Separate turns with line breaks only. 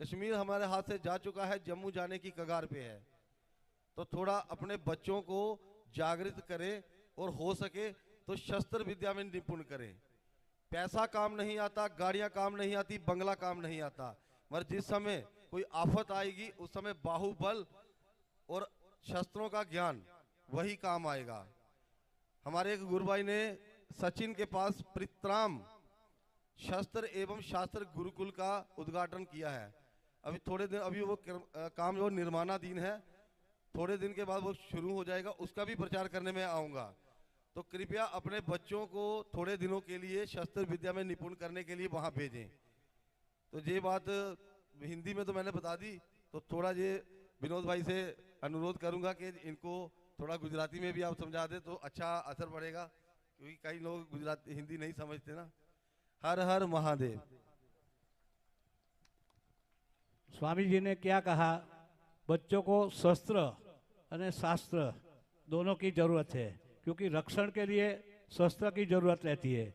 कश्मीर हमारे हाथ से जा चुका है, जम्मू जाने की कगार पे है। तो थोड़ा अपने बच्चों को जागृत करें और हो सके तो शस्त्र विद्या में निपुण करें। पैसा काम नहीं आता, गाड़ियां काम नहीं आती, बंगला काम नहीं आता, मगर जिस समय कोई आफत आएगी उस समय बाहुबल और शस्त्रों का ज्ञान वही काम आएगा। हमारे एक गुरु भाई ने सचिन के पास प्रित्राम शस्त्र एवं शास्त्र गुरुकुल का उद्घाटन किया है। अभी थोड़े दिन, अभी वो काम जो निर्माणाधीन है, थोड़े दिन के बाद वो शुरू हो जाएगा, उसका भी प्रचार करने में आऊँगा। तो कृपया अपने बच्चों को थोड़े दिनों के लिए शस्त्र विद्या में निपुण करने के लिए वहाँ भेजें। तो ये बात हिंदी में तो मैंने बता दी, तो थोड़ा ये विनोद भाई से अनुरोध करूँगा कि इनको थोड़ा गुजराती में भी आप समझा दें तो अच्छा असर पड़ेगा, क्योंकि कई लोग गुजराती हिंदी नहीं समझते ना। हर हर महादेव।
स्वामी जी ने क्या कहा, बच्चों को शस्त्र और शास्त्र दोनों की जरूरत है, क्योंकि रक्षण के लिए शस्त्र की जरूरत रहती है।